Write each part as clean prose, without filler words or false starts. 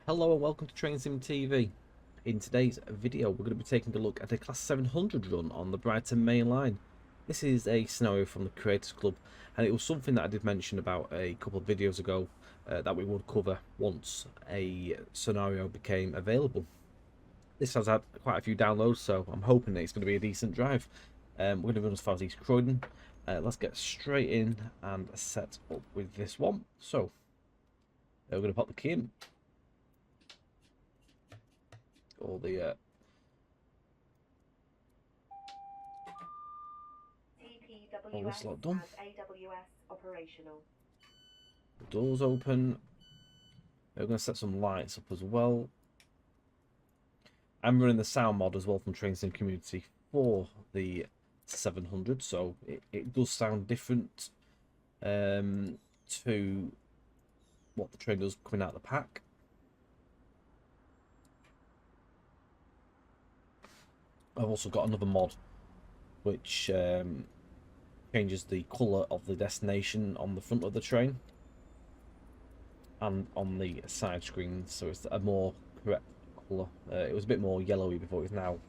Hello and welcome to Train Sim TV. In today's video we're going to be taking a look at a Class 700 run on the Brighton Main Line. This is a scenario from the Creators Club, and it was something that I did mention about a couple of videos ago that we would cover once a scenario became available. This has had quite a few downloads, so I'm hoping that it's going to be a decent drive. We're going to run as far as East Croydon. Let's get straight in and set up with this one. So we're going to pop the key in. All the all this lot done. The doors open. We're going to set some lights up as well. I'm running the sound mod as well from Train Sim Community for the 700, so it does sound different to what the train does coming out of the pack. I've also got another mod which changes the colour of the destination on the front of the train and on the side screen, so it's a more correct colour. It was a bit more yellowy before, it's now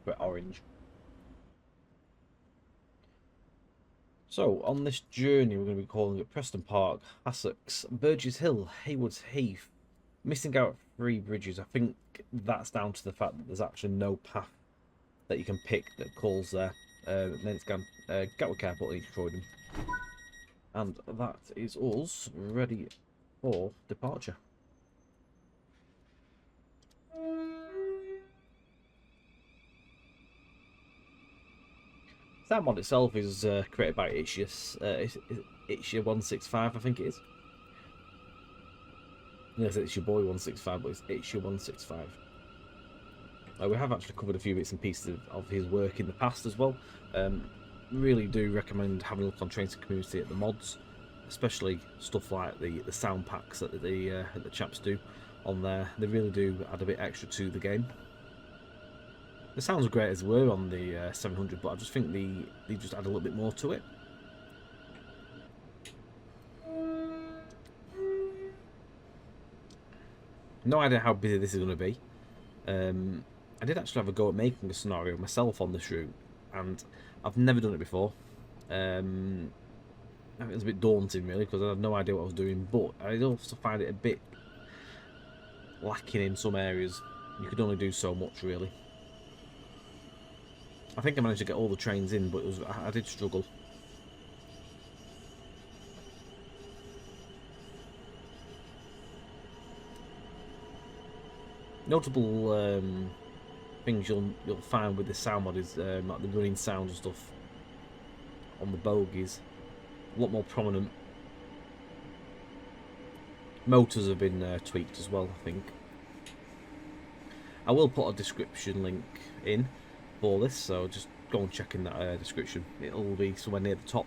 correct orange. So on this journey we're going to be calling it Preston Park, Essex, Burgess Hill, Haywards Heath. Missing out 3 bridges. I think that's down to the fact that there's actually no path that you can pick that calls there. Then it's Gatwick Airport, East Croydon. And that is us ready for departure. That mod itself is created by Itchius. Itchia 165, I think it is. Yes, it's your boy 165, but it's Itchia 165. We have actually covered a few bits and pieces of his work in the past as well. Really do recommend having a look on Train Sim Community at the mods, especially stuff like the sound packs that the chaps do on there. They really do add a bit extra to the game. The sounds are great as were on the 700, but I just think they just add a little bit more to it. No idea how busy this is going to be. I did actually have a go at making a scenario myself on this route, and I've never done it before. I think it was a bit daunting really, because I had no idea what I was doing, but I also find it a bit lacking in some areas. You could only do so much really. I think I managed to get all the trains in, but I did struggle. Notable things you'll find with the sound mod is like the running sound and stuff on the bogies, a lot more prominent. Motors have been tweaked as well, I think. I will put a description link in for this, so just go and check in that description. It'll be somewhere near the top.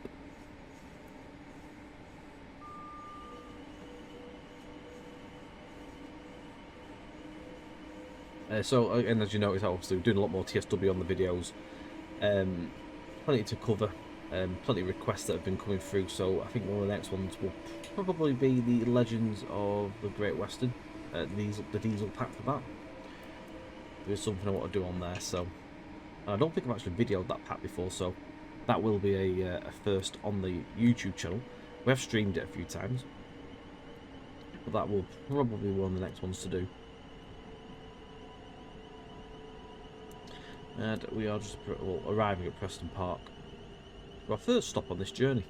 So, and as you notice, obviously we're doing a lot more TSW on the videos. Plenty to cover, plenty of requests that have been coming through, so I think one of the next ones will probably be the Legends of the Great Western, the diesel pack for that. There's something I want to do on there, so I don't think I've actually videoed that pack before, so that will be a first on the YouTube channel. We have streamed it a few times, but that will probably be one of the next ones to do. And we are just arriving at Preston Park, our first stop on this journey.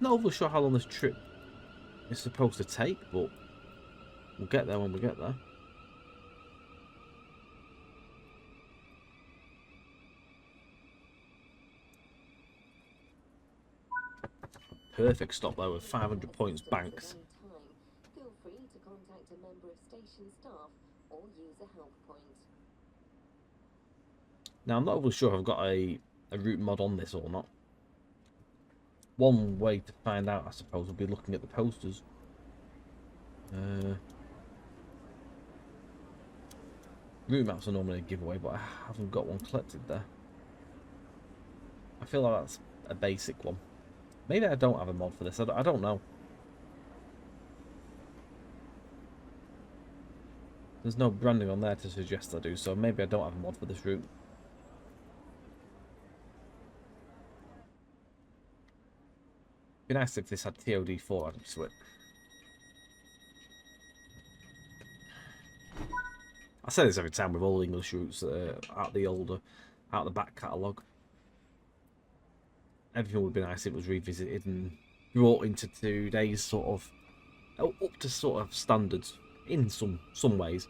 Not overly sure how long this trip is supposed to take, but we'll get there when we get there. Perfect stop there with 500 points banked. Feel free to contact a member of station staff or use a help point. Now I'm not overly sure if I've got a route mod on this or not. One way to find out, I suppose, would be looking at the posters. Route maps are normally a giveaway, but I haven't got one collected there. I feel like that's a basic one. Maybe I don't have a mod for this. I don't know. There's no branding on there to suggest I do, so maybe I don't have a mod for this route. It'd be nice if this had TOD4 added to it. I say this every time with all English routes out the back catalogue. Everything would be nice if it was revisited and brought into today's sort of up to sort of standards in some ways.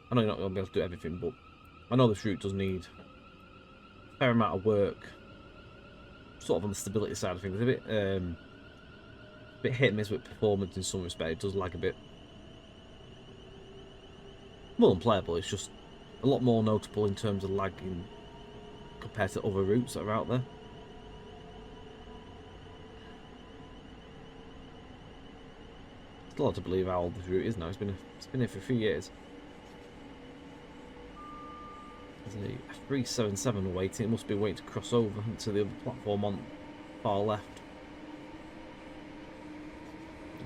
I know you're not going to be able to do everything, but I know this route does need a fair amount of work, sort of on the stability side of things. A bit hit and miss with performance in some respect. It does lag a bit. More unplayable, it's just a lot more notable in terms of lagging compared to other routes that are out there. Still hard to believe how old this route is now. It's been here for a few years. There's a 377 waiting. It must be waiting to cross over to the other platform on far left.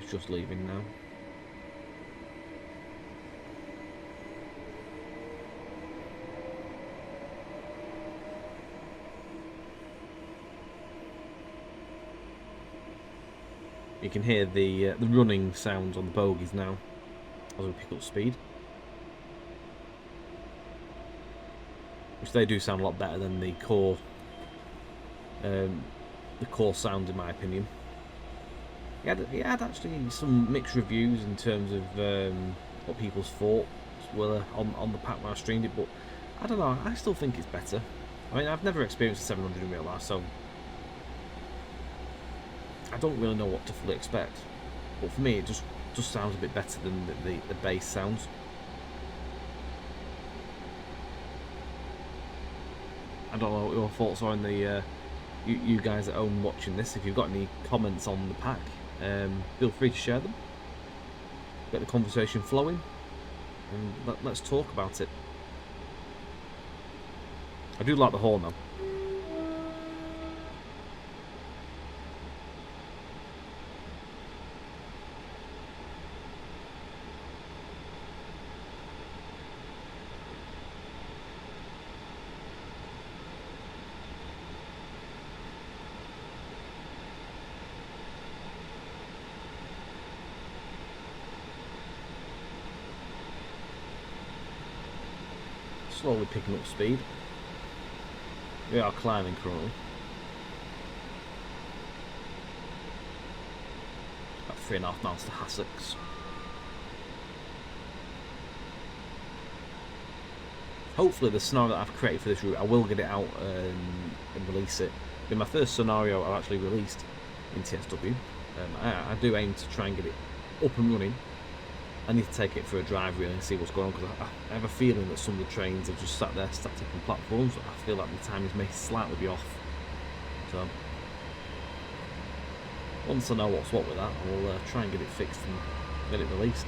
It's just leaving now. You can hear the running sounds on the bogies now as we pick up speed, which they do sound a lot better than the core sound, in my opinion. He had actually some mixed reviews in terms of what people's thoughts were on the pack when I streamed it, but I don't know. I still think it's better. I mean, I've never experienced a 700 in real life, so I don't really know what to fully expect, but for me it just sounds a bit better than the bass sounds. I don't know what your thoughts are on the you guys at home watching this. If you've got any comments on the pack, feel free to share them. Get the conversation flowing, and let's talk about it. I do like the horn though. Slowly picking up speed. We are climbing currently. About 3.5 miles to Hassocks. Hopefully the scenario that I've created for this route, I will get it out and release it. It'll be my first scenario I've actually released in TSW. I do aim to try and get it up and running. I need to take it for a drive really and see what's going on, because I have a feeling that some of the trains have just sat there static on platforms. I feel like the timings may slightly be off. So once I know what's what with that, I'll try and get it fixed and get it released.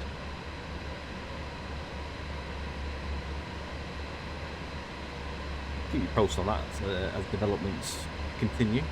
Keep you posted on that as developments continue.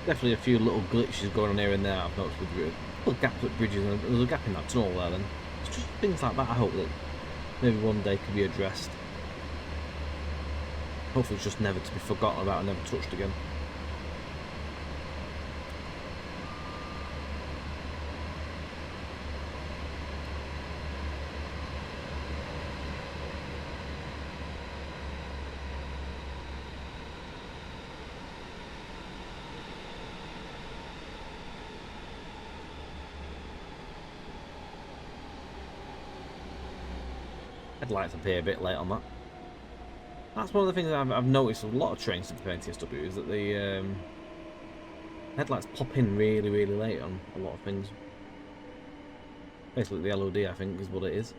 Definitely a few little glitches going on here and there I've noticed with little gaps at bridges, and there's a gap in that tunnel there then. It's just things like that I hope that maybe one day can be addressed. Hopefully it's just never to be forgotten about and never touched again. Headlights appear a bit late on that. That's one of the things I've noticed with a lot of trains compared to TSW is that the headlights pop in really, really late on a lot of things. Basically, the LOD, I think, is what it is.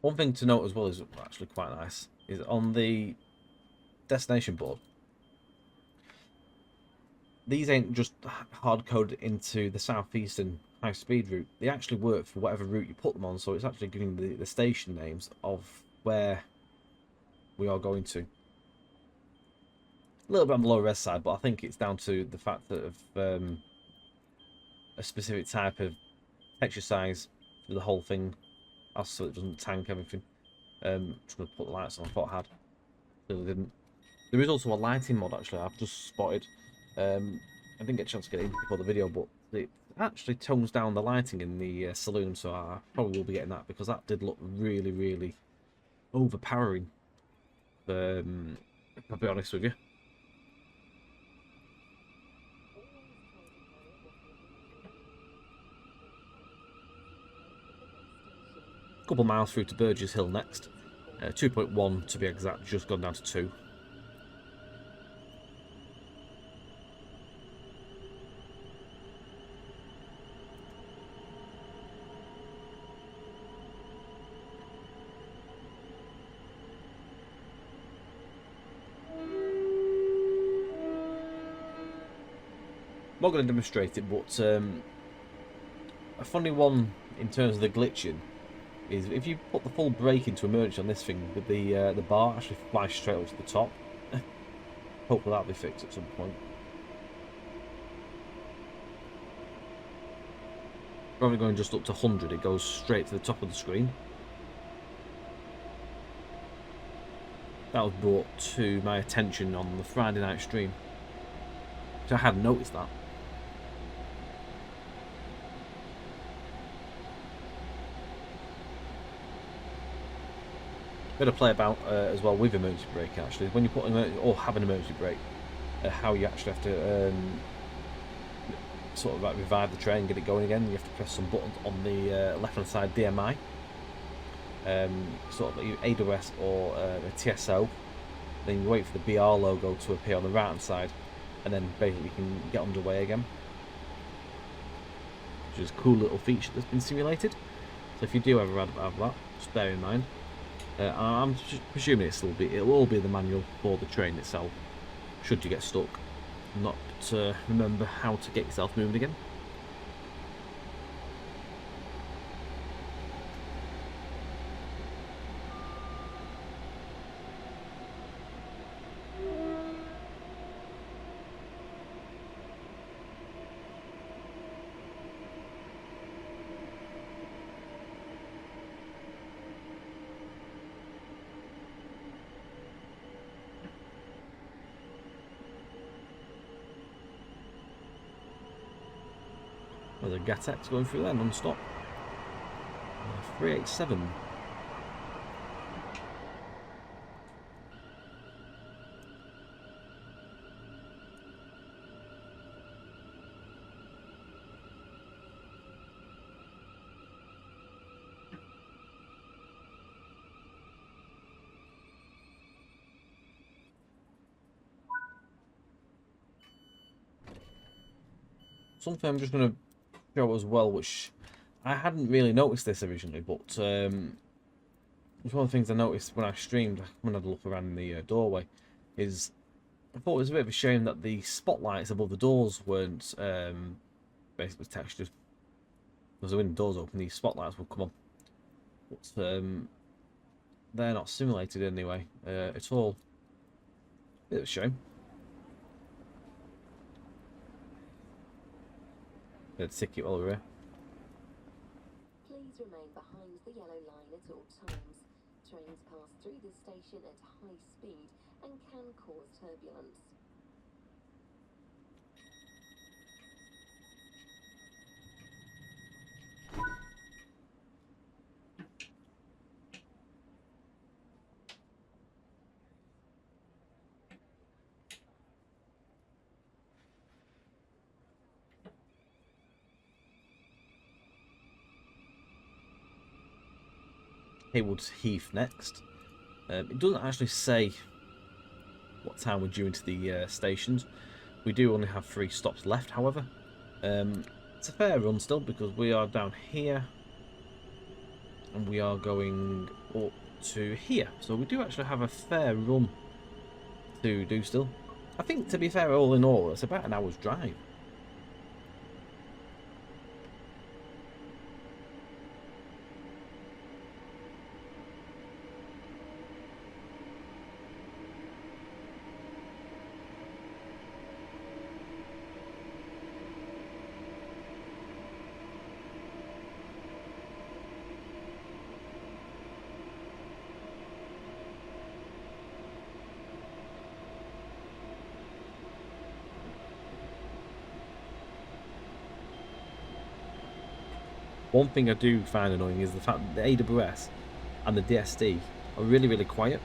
One thing to note as well is actually quite nice is on the destination board. These ain't just hard coded into the southeastern high speed route. They actually work for whatever route you put them on. So it's actually giving the station names of where we are going to. A little bit on the low res side, but I think it's down to the fact that of a specific type of texture size for the whole thing, so it doesn't tank everything. Just going to put the lights on. I thought I had. Really didn't. There is also a lighting mod actually. I've just spotted. I didn't get a chance to get it in before the video, but it actually tones down the lighting in the saloon, so I probably will be getting that because that did look really, really overpowering. I'll be honest with you. Couple miles through to Burgess Hill next. 2.1 to be exact, just gone down to 2. I'm not going to demonstrate it, but a funny one in terms of the glitching is if you put the full brake into emergency on this thing, the bar actually flies straight up to the top. Hopefully that'll be fixed at some point. Probably going just up to 100, it goes straight to the top of the screen. That was brought to my attention on the Friday night stream, so I hadn't noticed that. Bit of play about as well with emergency brake actually. When you put have an emergency brake, how you actually have to sort of like revive the train, get it going again. You have to press some buttons on the left hand side DMI, sort of like AWS or a TSO. Then you wait for the BR logo to appear on the right hand side, and then basically you can get underway again. Which is a cool little feature that's been simulated. So if you do ever have that, just bear in mind. I'm presuming it'll all be the manual for the train itself, should you get stuck, not remember how to get yourself moving again. There's a Gatex going through there non-stop. 387. Something I'm just going to show as well, which I hadn't really noticed this originally, but it's one of the things I noticed when I streamed, when I had a look around in the doorway, is I thought it was a bit of a shame that the spotlights above the doors weren't basically textured. Because when the doors open, these spotlights will come on. But they're not simulated anyway at all. Bit of a shame. Bit of ticket while we're here. Please Please remain behind the yellow line at all times. Trains pass through this station at high speed and can cause turbulence. Haywards Heath next. It doesn't actually say what time we're due into the stations. We do only have 3 stops left, however. It's a fair run still because we are down here and we are going up to here. So we do actually have a fair run to do still. I think, to be fair, all in all, it's about an hour's drive. One thing I do find annoying is the fact that the AWS and the DSD are really, really quiet.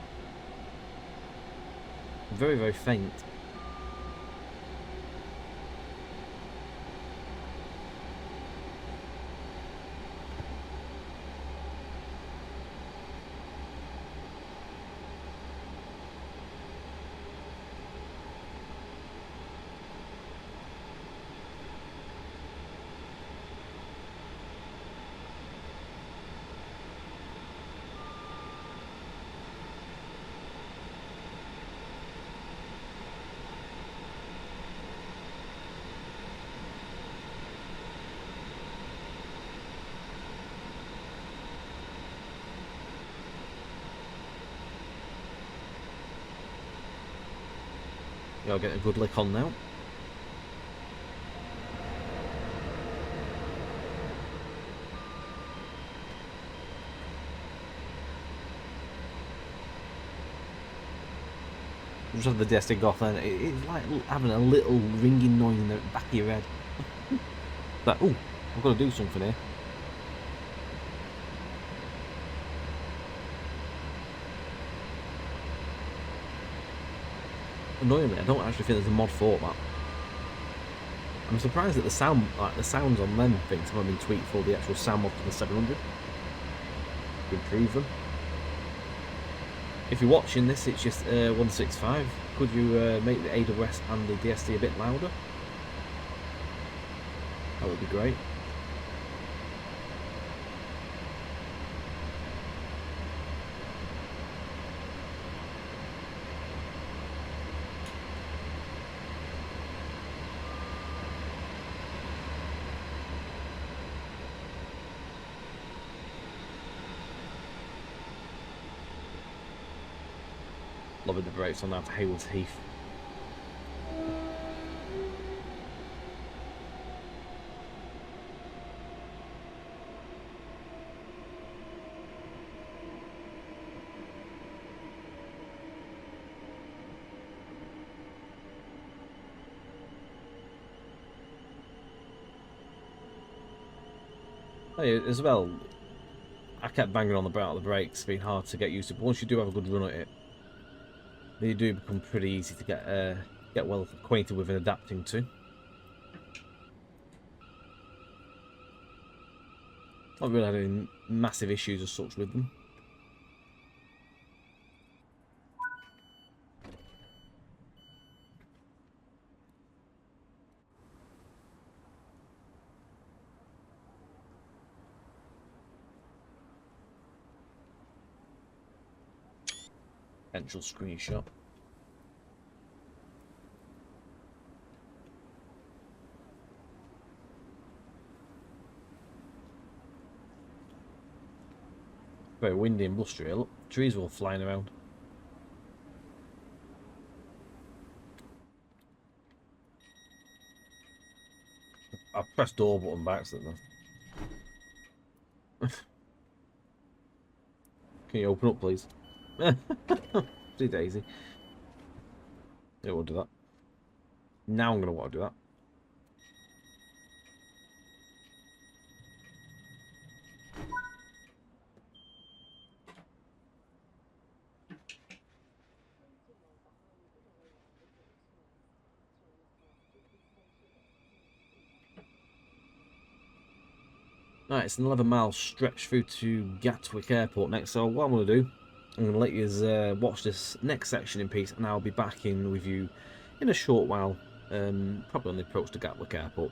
Very, very faint. I'll get a good lick on now. Just have the DSD go off, and it's like having a little ringing noise in the back of your head. Like, oh, I've got to do something here. Annoyingly, I don't actually think there's a mod for that. I'm surprised that the sound, like the sounds on them things, haven't been tweaked for the actual sound mod for the 700 to improve them. If you're watching this, it's just 165. Could you make the AWS and the DSD a bit louder? That would be great. Loving the brakes on that for Haywards Heath. Hey, as well, I kept banging on the brakes, it's been hard to get used to, but once you do have a good run at it, they do become pretty easy to get well acquainted with and adapting to. Not really had any massive issues as such with them. Potential screenshot. Very windy and blustery. Look, trees are all flying around. I pressed door button by accident though. Can you open up, please? See Daisy. Yeah, we'll do that. Now I'm going to want to do that. Right, it's an 11-mile stretch through to Gatwick Airport next. So what I'm going to do, I'm going to let you watch this next section in peace, and I'll be back in with you in a short while, probably on the approach to Gatwick Airport.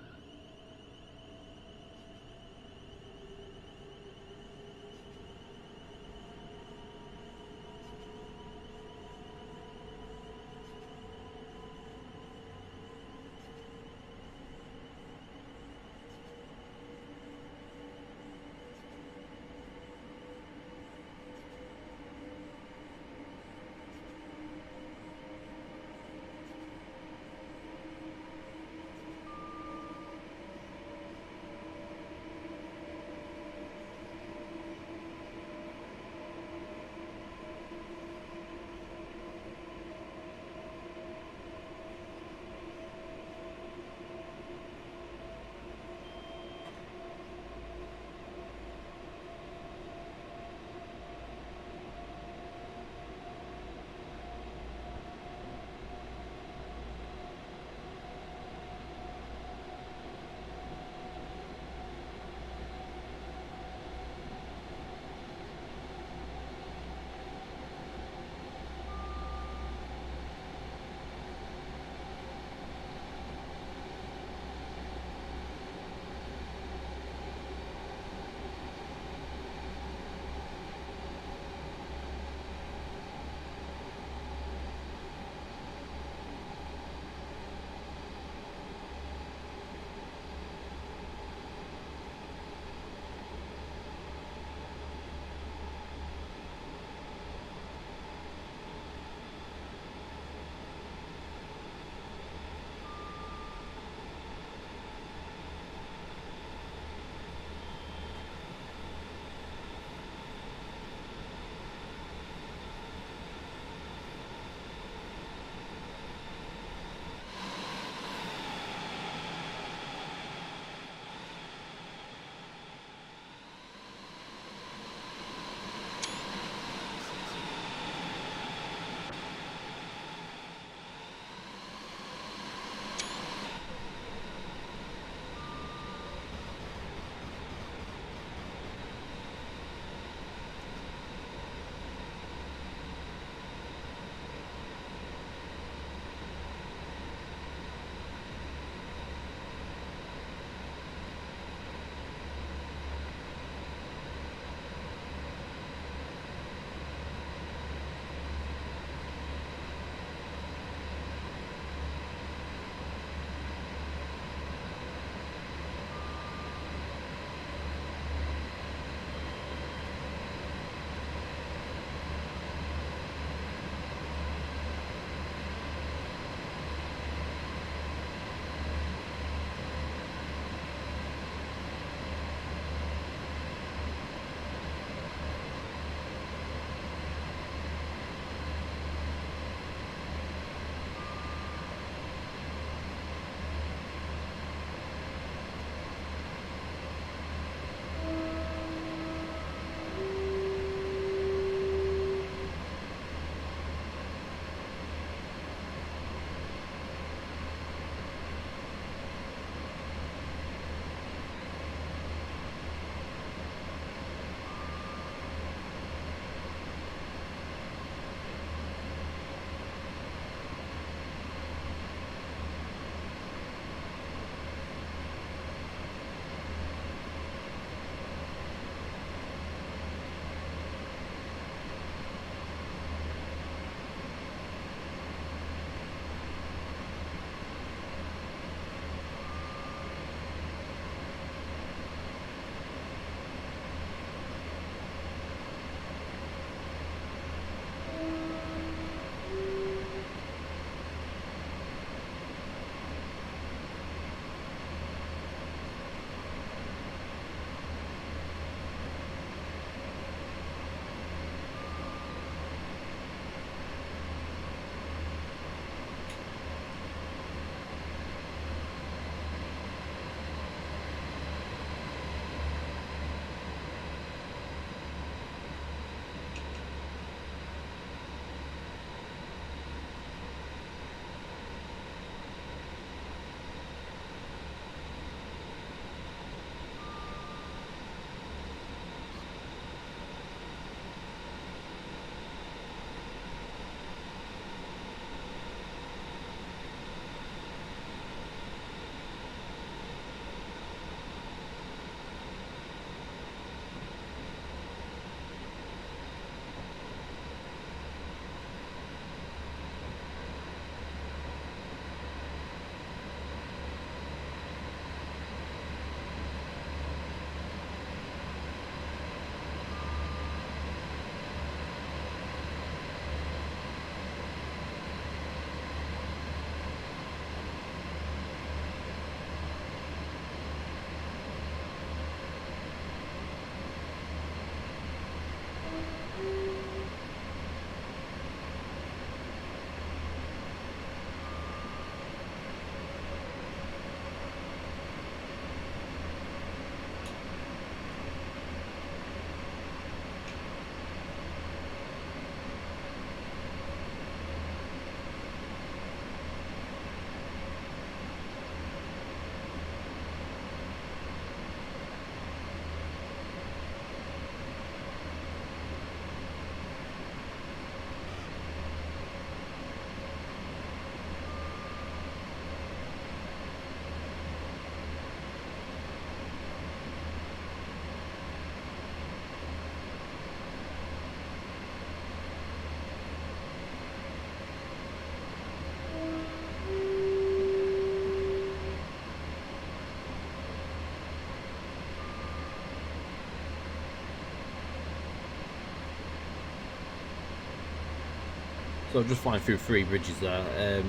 So just flying through 3 bridges there.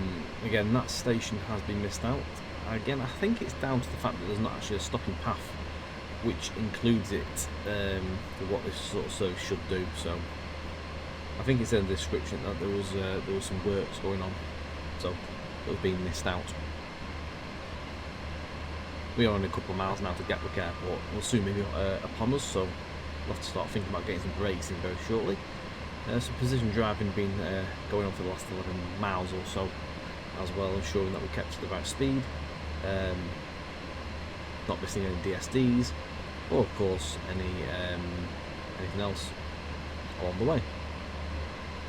Again, that station has been missed out. Again, I think it's down to the fact that there's not actually a stopping path which includes it for what this sort of service should do. So I think it's in the description that there was some works going on, so it was being missed out. We are only a couple of miles now to Gatwick Airport. We'll soon be upon us, so we'll have to start thinking about getting some brakes in very shortly. Some precision driving been going on for the last 11 miles or so as well, ensuring that we kept to the right speed, not missing any DSDs, or of course anything else along the way.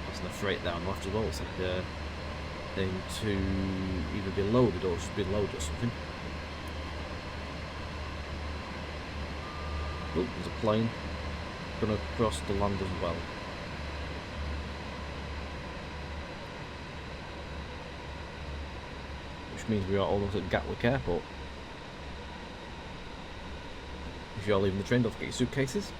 Passing a freight down left as well, it's like thing to either be loaded or should be loaded or something. Oh, there's a plane going to cross the land as well. Which means we are almost at Gatwick Airport. If you're leaving the train, don't forget your suitcases.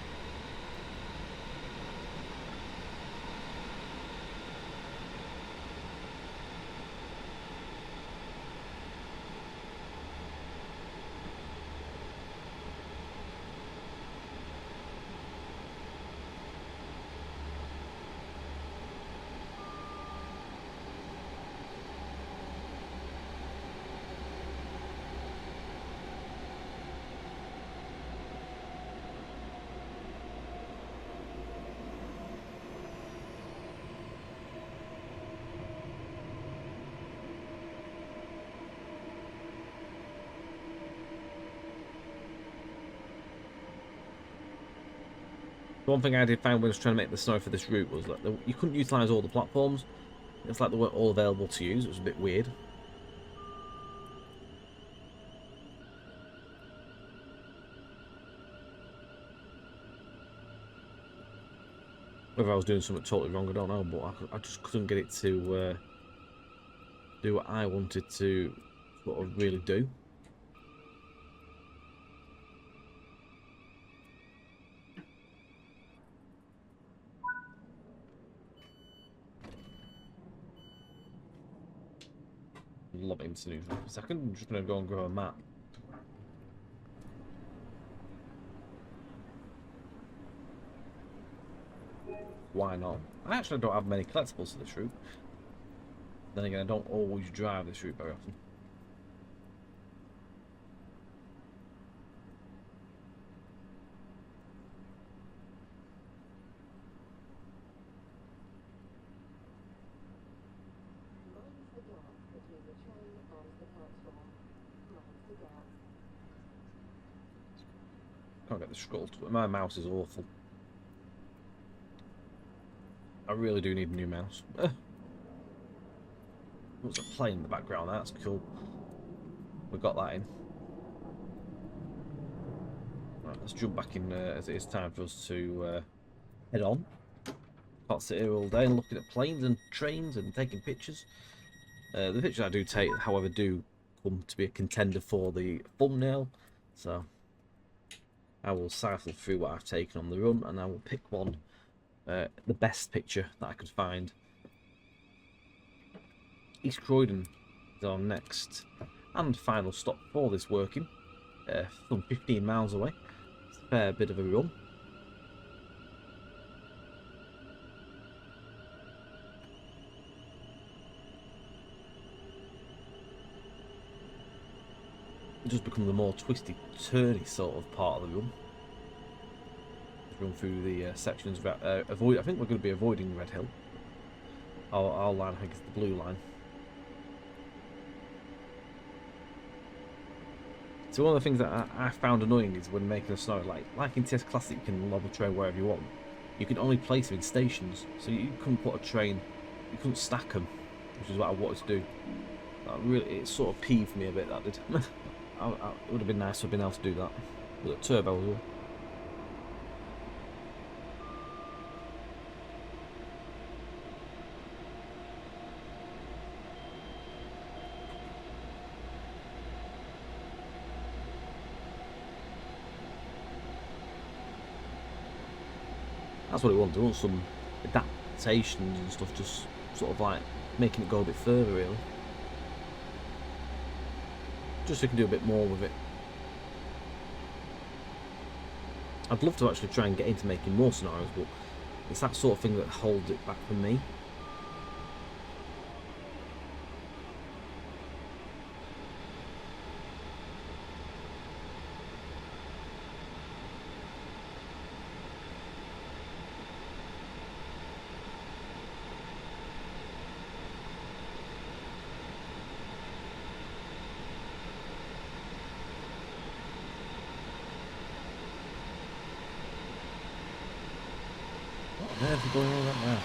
One thing I did find when I was trying to make the snow for this route was that you couldn't utilise all the platforms. It's like they weren't all available to use. It was a bit weird. Whether I was doing something totally wrong, I don't know, but I just couldn't get it to do what I wanted to sort of really do. Lobbing snooze for a second. I'm just going to go and grab a map. Why not? I actually don't have many collectibles to this route. Then again, I don't always drive this route very often. Can't get the scroll to it. My mouse is awful. I really do need a new mouse. There's a plane in the background. That's cool. We got that in. Right, let's jump back in as it is time for us to head on. Can't sit here all day and looking at planes and trains and taking pictures. The pictures I do take, however, do come to be a contender for the thumbnail. So I will cycle through what I've taken on the run, and I will pick one, the best picture that I could find. East Croydon is our next and final stop for this working. Some 15 miles away. It's a fair bit of a run. It does become the more twisty, turny sort of part of the run. Run through the sections. I think we're going to be avoiding Red Hill. Our line, I think, is the blue line. So one of the things that I found annoying is when making a snow, like in TS Classic, you can lob a train wherever you want. You can only place them in stations, so you couldn't put a train, you couldn't stack them, which is what I wanted to do. It sort of peeved me a bit, that did. It would have been nice to have been able to do that with a turbo as well. That's what it wants. It wants some adaptations and stuff, just sort of like making it go a bit further, really. Just so we can do a bit more with it. I'd love to actually try and get into making more scenarios, but it's that sort of thing that holds it back for me. What on earth is going on right now?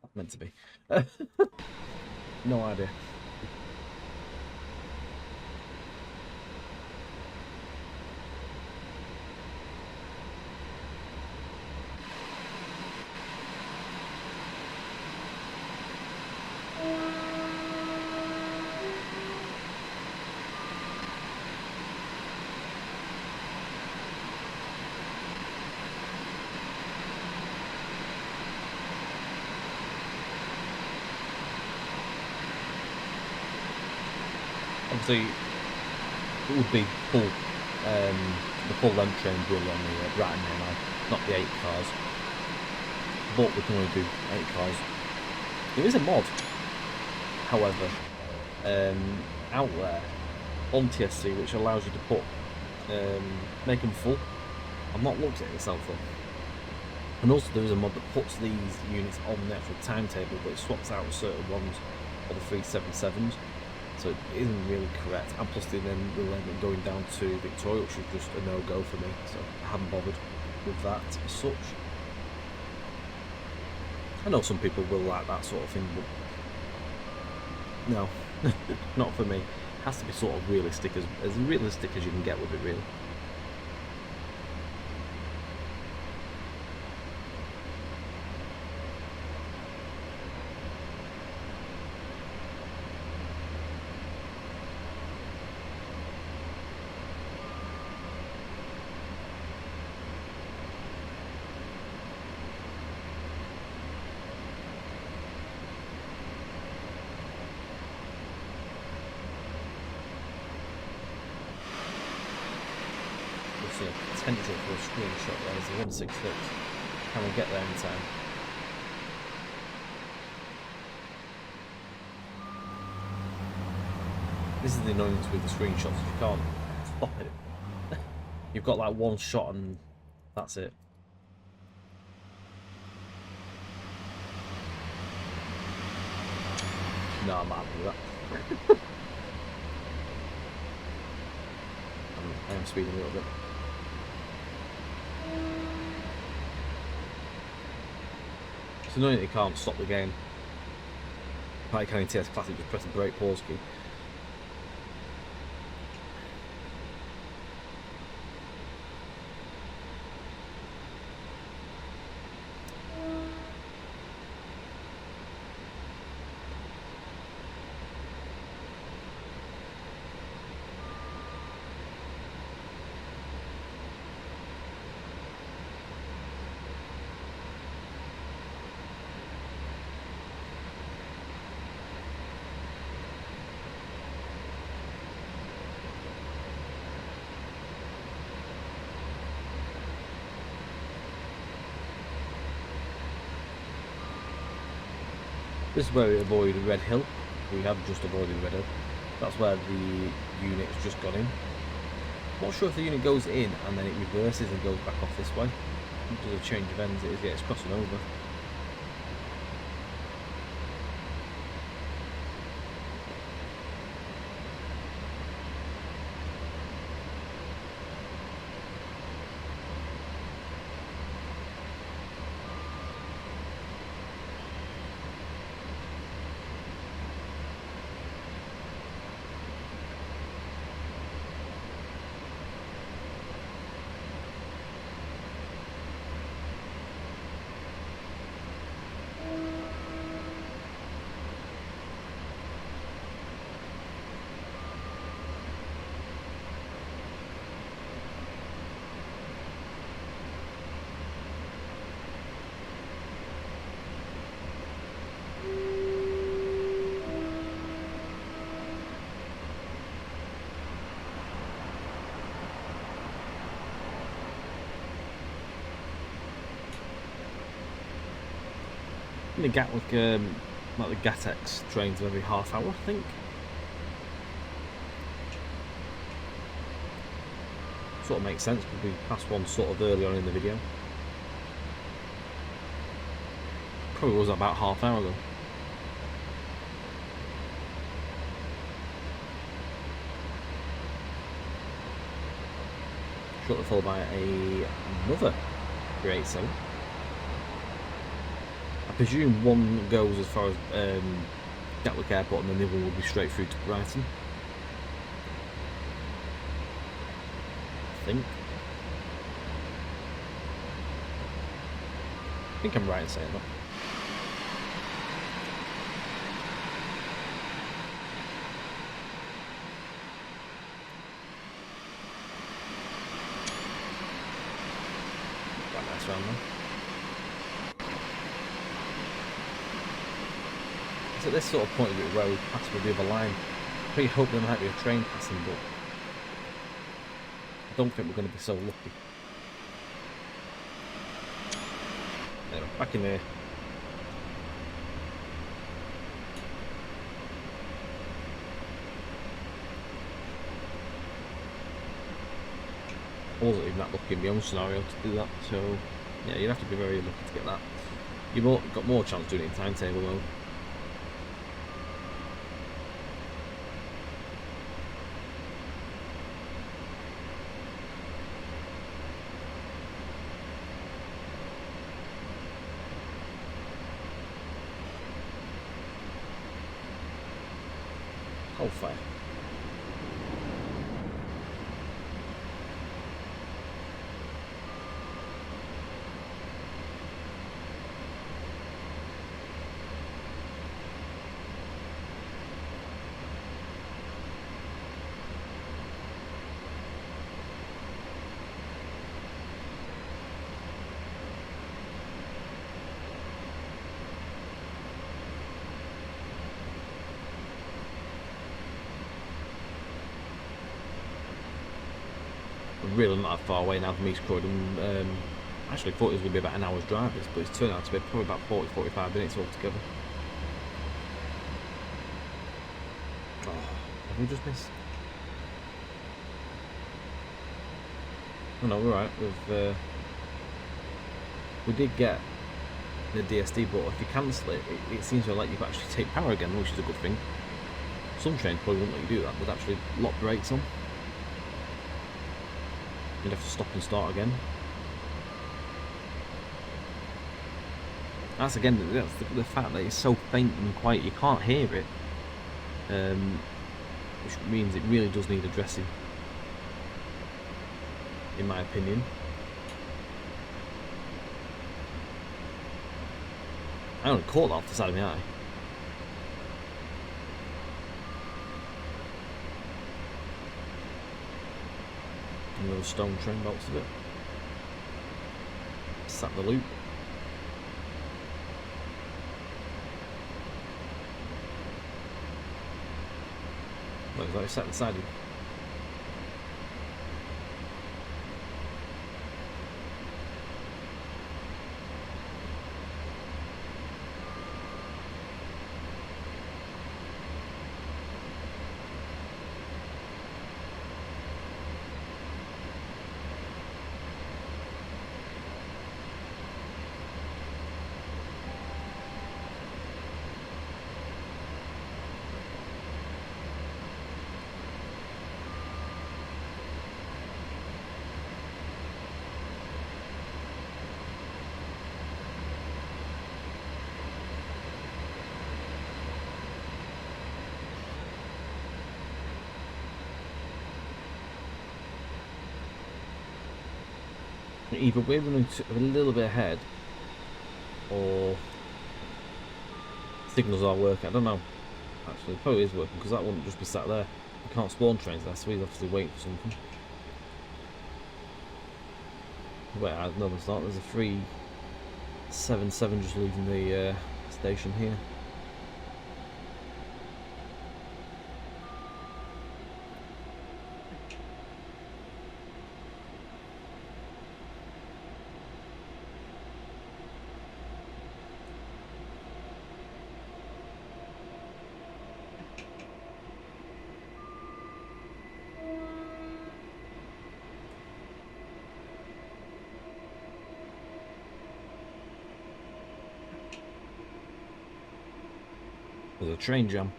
That's meant to be. No idea. Obviously, it would be the full length train rule on the Brighton Main Line, not the 8 cars. But we can only do 8 cars. There is a mod, however, out there on TSC which allows you to put make them full. I've not looked at it myself though. And also there is a mod that puts these units on the actual timetable, but it swaps out certain ones for the 377s. So it isn't really correct, and plus they then will end up going down to Victoria, which is just a no-go for me, so I haven't bothered with that as such. I know some people will like that sort of thing, but no, not for me. It has to be sort of realistic, as realistic as you can get with it, really. See a potential for a screenshot there is the 166. Can we get there in time? This is the annoyance with the screenshots, you can't stop it. You've got like one shot and that's it. No, I'm happy with that. I am speeding a little bit. It's annoying that you can't stop the game. Like you can in TS Classic, just press the brake pause key. This is where we avoid Red Hill. We have just avoided Red Hill. That's where the unit's just gone in. Not sure if the unit goes in and then it reverses and goes back off this way. Does a change of ends, it's crossing over. The Gatwick, like the Gatex trains every half hour, I think. Sort of makes sense because we passed one sort of early on in the video. Probably was about half an hour ago. Shortly followed by another 387. I presume one goes as far as Gatwick Airport and then the other will be straight through to Brighton. I think I'm right in saying that. Quite nice round there. It's at this sort of point of it where we pass with the other line. I pretty hope there might be a train passing, but I don't think we're going to be so lucky. Anyway, back in there. I wasn't even that lucky in my own scenario to do that, so yeah, you'd have to be very lucky to get that. You've got more chance doing it in timetable though. Oh, fire. Really not that far away now from East Croydon. Actually thought it was going to be about an hour's drive, but it's turned out to be probably about 40-45 minutes altogether. Oh, have we just missed? Oh no, we're right. We did get the DSD, but if you cancel it, it seems to let you actually take power again, which is a good thing. Some trains probably wouldn't let you do that, but actually lock brakes on. You'd have to stop and start again. That's again, that's the fact that it's so faint and quiet, you can't hear it. Which means it really does need addressing, in my opinion. I only caught that off the side of my eye. Another stone train bolts of it. Sat the loop. Looks like it's sat beside him. Either we're running a little bit ahead, or signals are working. I don't know. Actually, it probably is working because that wouldn't just be sat there. You can't spawn trains there, so he's obviously waiting for something. Wait, no, there's not. There's a 377 just leaving the station here. There's a train jam.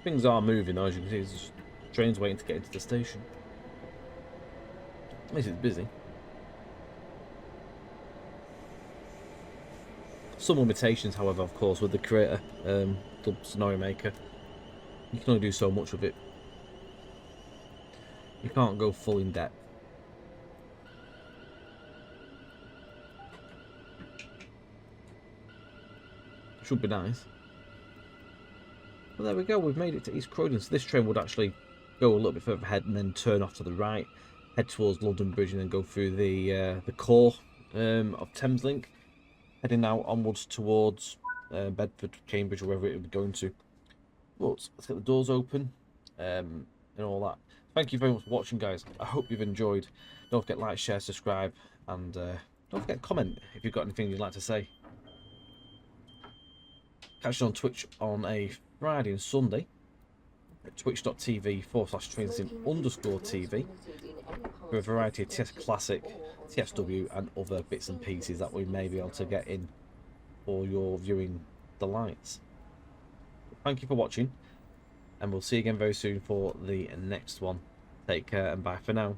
Things are moving though, as you can see. There's just trains waiting to get into the station. At least it's busy. Some limitations, however, of course, with the creator, the scenario maker. You can only do so much with it. You can't go full in depth. Should be nice. Well, there we go, we've made it to East Croydon. So this train would actually go a little bit further ahead and then turn off to the right, head towards London Bridge and then go through the core of Thameslink, heading now onwards towards Bedford, Cambridge, or wherever it would be going to. But let's get the doors open and all that. Thank you very much for watching, guys. I hope you've enjoyed. Don't forget to like, share, subscribe, and don't forget to comment if you've got anything you'd like to say. Catch us on Twitch on a Friday and Sunday at twitch.tv/trainsim_TV for a variety of TS Classic, TSW and other bits and pieces that we may be able to get in for your viewing delights. Thank you for watching, and we'll see you again very soon for the next one. Take care and bye for now.